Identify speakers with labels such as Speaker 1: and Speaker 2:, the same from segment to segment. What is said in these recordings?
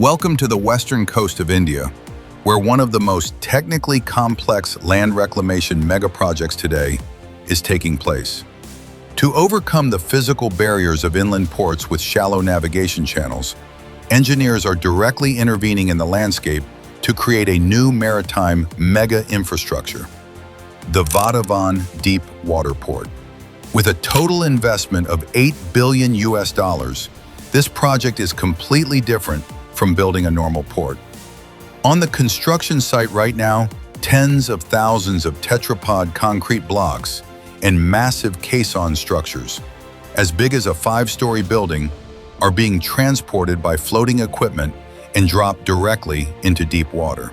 Speaker 1: Welcome to the western coast of India, where one of the most technically complex land reclamation megaprojects today is taking place. To overcome the physical barriers of inland ports with shallow navigation channels, engineers are directly intervening in the landscape to create a new maritime mega infrastructure, the Vadhavan Deep Water Port. With a total investment of $8 billion, this project is completely different from building a normal port. On the construction site right now, tens of thousands of Tetrapod concrete blocks and massive Caisson structures, as big as a 5-story building, are being transported by floating equipment and dropped directly into deep water.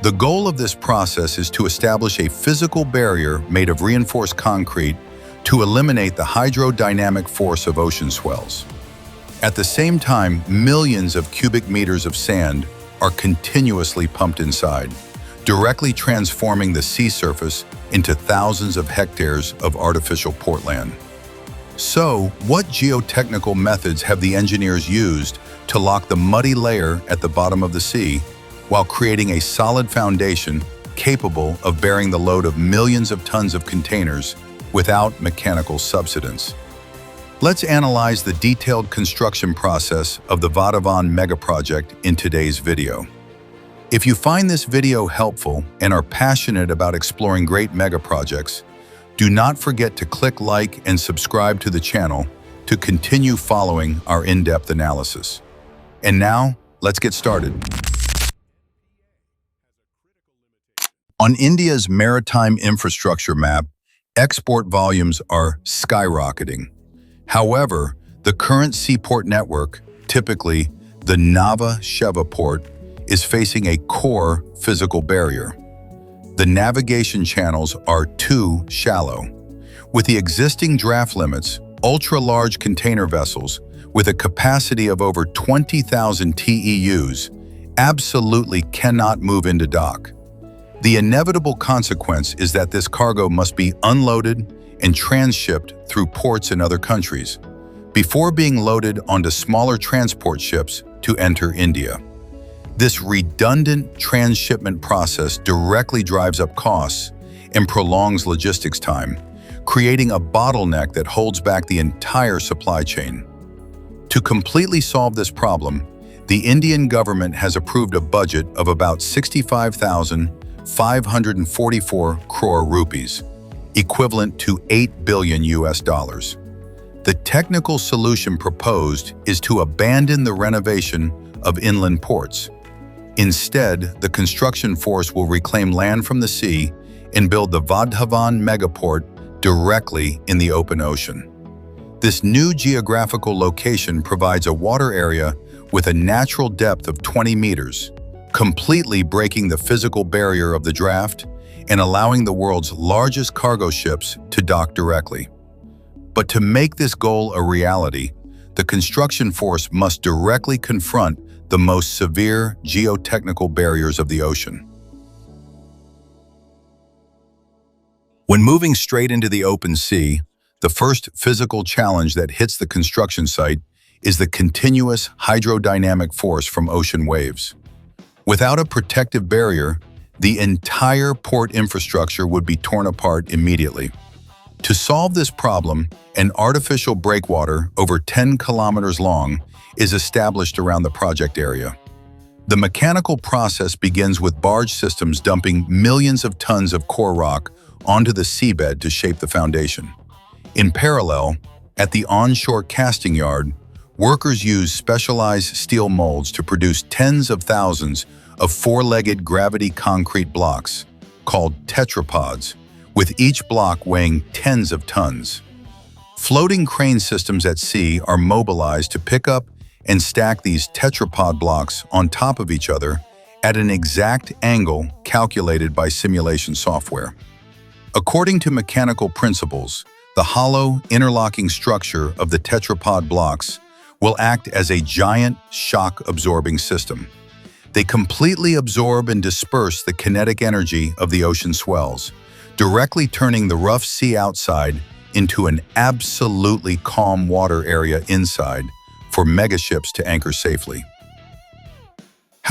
Speaker 1: The goal of this process is to establish a physical barrier made of reinforced concrete to eliminate the hydrodynamic force of ocean swells. At the same time, millions of cubic meters of sand are continuously pumped inside, directly transforming the sea surface into thousands of hectares of artificial portland. So, what geotechnical methods have the engineers used to lock the muddy layer at the bottom of the sea while creating a solid foundation capable of bearing the load of millions of tons of containers without mechanical subsidence? Let's analyze the detailed construction process of the Vadhavan megaproject in today's video. If you find this video helpful and are passionate about exploring great megaprojects, do not forget to click like and subscribe to the channel to continue following our in-depth analysis. And now, let's get started. On India's maritime infrastructure map, export volumes are skyrocketing. However, the current seaport network, typically the Nhava Sheva port, is facing a core physical barrier. The navigation channels are too shallow. With the existing draft limits, ultra-large container vessels with a capacity of over 20,000 TEUs absolutely cannot move into dock. The inevitable consequence is that this cargo must be unloaded and transshipped through ports in other countries, before being loaded onto smaller transport ships to enter India. This redundant transshipment process directly drives up costs and prolongs logistics time, creating a bottleneck that holds back the entire supply chain. To completely solve this problem, the Indian government has approved a budget of about 65,544 crore rupees, equivalent to $8 billion. The technical solution proposed is to abandon the renovation of inland ports. Instead, the construction force will reclaim land from the sea and build the Vadhavan megaport directly in the open ocean. This new geographical location provides a water area with a natural depth of 20 meters, completely breaking the physical barrier of the draft and allowing the world's largest cargo ships to dock directly. But to make this goal a reality, the construction force must directly confront the most severe geotechnical barriers of the ocean. When moving straight into the open sea, the first physical challenge that hits the construction site is the continuous hydrodynamic force from ocean waves. Without a protective barrier, the entire port infrastructure would be torn apart immediately. To solve this problem, an artificial breakwater over 10 kilometers long is established around the project area. The mechanical process begins with barge systems dumping millions of tons of core rock onto the seabed to shape the foundation. In parallel, at the onshore casting yard, workers use specialized steel molds to produce tens of thousands of 4-legged gravity concrete blocks, called tetrapods, with each block weighing tens of tons. Floating crane systems at sea are mobilized to pick up and stack these tetrapod blocks on top of each other at an exact angle calculated by simulation software. According to mechanical principles, the hollow, interlocking structure of the tetrapod blocks will act as a giant shock-absorbing system. They completely absorb and disperse the kinetic energy of the ocean swells, directly turning the rough sea outside into an absolutely calm water area inside for megaships to anchor safely.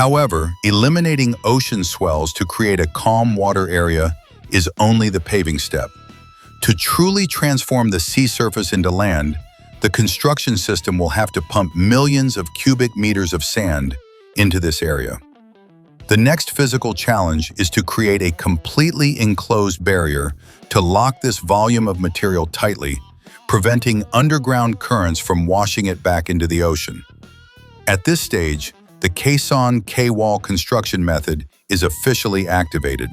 Speaker 1: However, eliminating ocean swells to create a calm water area is only the paving step. To truly transform the sea surface into land, the construction system will have to pump millions of cubic meters of sand into this area. The next physical challenge is to create a completely enclosed barrier to lock this volume of material tightly, preventing underground currents from washing it back into the ocean. At this stage, the Caisson K-wall construction method is officially activated.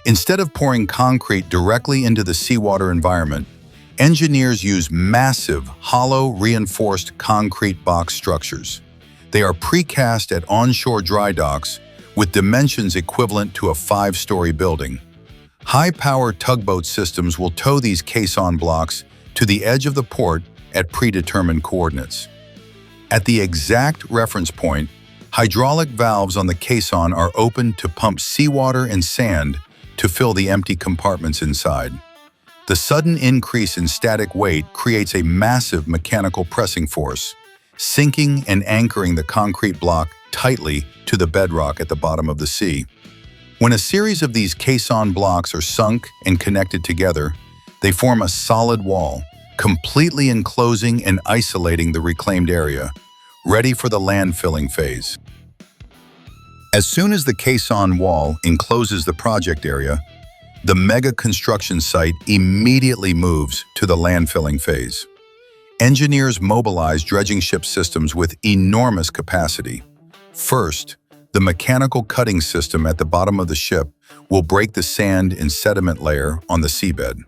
Speaker 1: Instead of pouring concrete directly into the seawater environment, engineers use massive, hollow, reinforced concrete box structures. They are precast at onshore dry docks with dimensions equivalent to a 5-story building. High-power tugboat systems will tow these caisson blocks to the edge of the port at predetermined coordinates. At the exact reference point, hydraulic valves on the caisson are opened to pump seawater and sand to fill the empty compartments inside. The sudden increase in static weight creates a massive mechanical pressing force, sinking and anchoring the concrete block tightly to the bedrock at the bottom of the sea. When a series of these caisson blocks are sunk and connected together, they form a solid wall, completely enclosing and isolating the reclaimed area, ready for the land-filling phase. As soon as the caisson wall encloses the project area, the mega construction site immediately moves to the land-filling phase. Engineers mobilize dredging ship systems with enormous capacity. First, the mechanical cutting system at the bottom of the ship will break the sand and sediment layer on the seabed.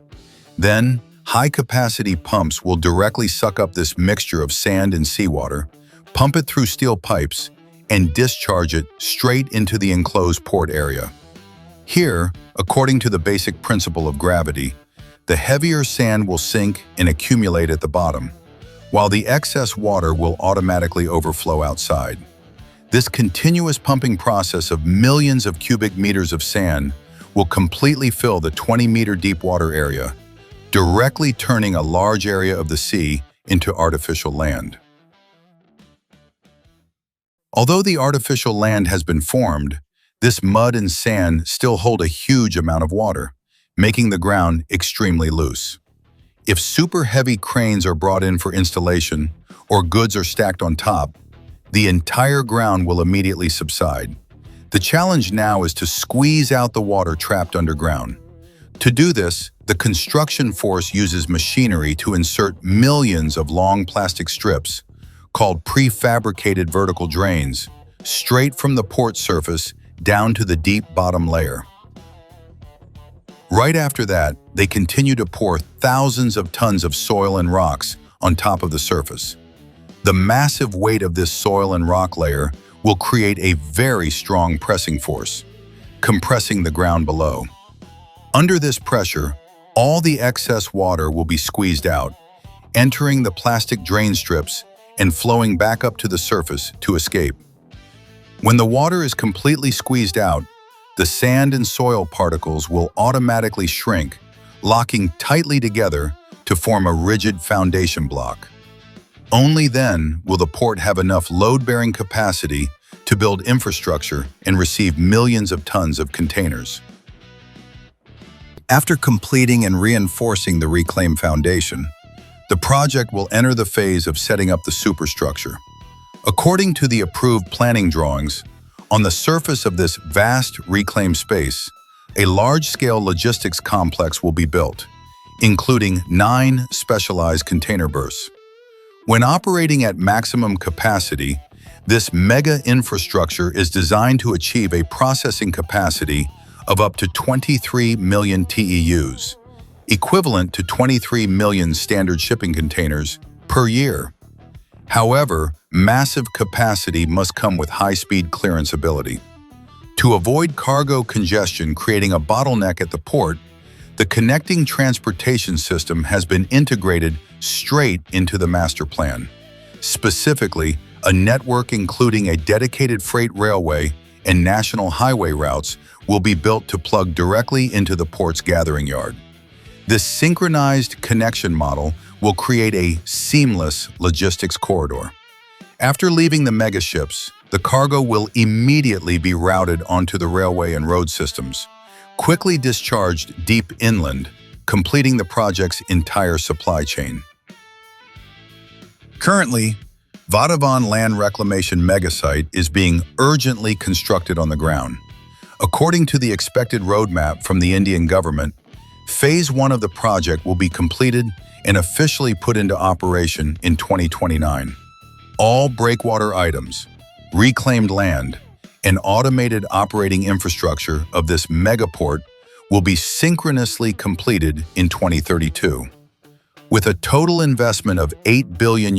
Speaker 1: Then, high-capacity pumps will directly suck up this mixture of sand and seawater, pump it through steel pipes, and discharge it straight into the enclosed port area. Here, according to the basic principle of gravity, the heavier sand will sink and accumulate at the bottom, while the excess water will automatically overflow outside. This continuous pumping process of millions of cubic meters of sand will completely fill the 20-meter deep water area, directly turning a large area of the sea into artificial land. Although the artificial land has been formed, this mud and sand still hold a huge amount of water, making the ground extremely loose. If super heavy cranes are brought in for installation or goods are stacked on top, the entire ground will immediately subside. The challenge now is to squeeze out the water trapped underground. To do this, the construction force uses machinery to insert millions of long plastic strips, called prefabricated vertical drains, straight from the port surface down to the deep bottom layer. Right after that, they continue to pour thousands of tons of soil and rocks on top of the surface. The massive weight of this soil and rock layer will create a very strong pressing force, compressing the ground below. Under this pressure, all the excess water will be squeezed out, entering the plastic drain strips and flowing back up to the surface to escape. When the water is completely squeezed out, the sand and soil particles will automatically shrink, locking tightly together to form a rigid foundation block. Only then will the port have enough load-bearing capacity to build infrastructure and receive millions of tons of containers. After completing and reinforcing the reclaimed foundation, the project will enter the phase of setting up the superstructure. According to the approved planning drawings, on the surface of this vast reclaimed space, a large-scale logistics complex will be built, including 9 specialized container berths. When operating at maximum capacity, this mega infrastructure is designed to achieve a processing capacity of up to 23 million TEUs, equivalent to 23 million standard shipping containers per year. However, massive capacity must come with high-speed clearance ability. To avoid cargo congestion creating a bottleneck at the port, the connecting transportation system has been integrated straight into the master plan. Specifically, a network including a dedicated freight railway and national highway routes will be built to plug directly into the port's gathering yard. This synchronized connection model will create a seamless logistics corridor. After leaving the megaships, The cargo will immediately be routed onto the railway and road systems, quickly discharged deep inland, completing the project's entire supply chain. Currently, Vadhavan Land Reclamation Megasite is being urgently constructed on the ground. According to the expected roadmap from the Indian government, Phase 1 of the project will be completed and officially put into operation in 2029. All breakwater items, reclaimed land, and automated operating infrastructure of this megaport will be synchronously completed in 2032. With a total investment of $8 billion,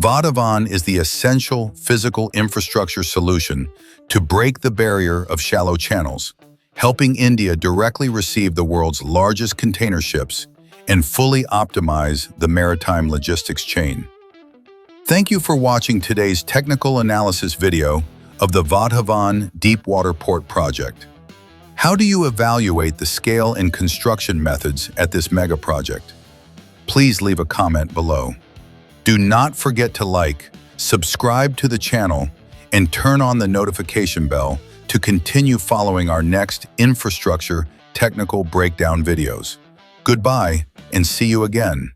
Speaker 1: Vadhavan is the essential physical infrastructure solution to break the barrier of shallow channels, helping India directly receive the world's largest container ships and fully optimize the maritime logistics chain. Thank you for watching today's technical analysis video of the Vadhavan Deepwater Port project. How do you evaluate the scale and construction methods at this mega project? Please leave a comment below. Do not forget to like, subscribe to the channel, and turn on the notification bell to continue following our next infrastructure technical breakdown videos. Goodbye, and see you again.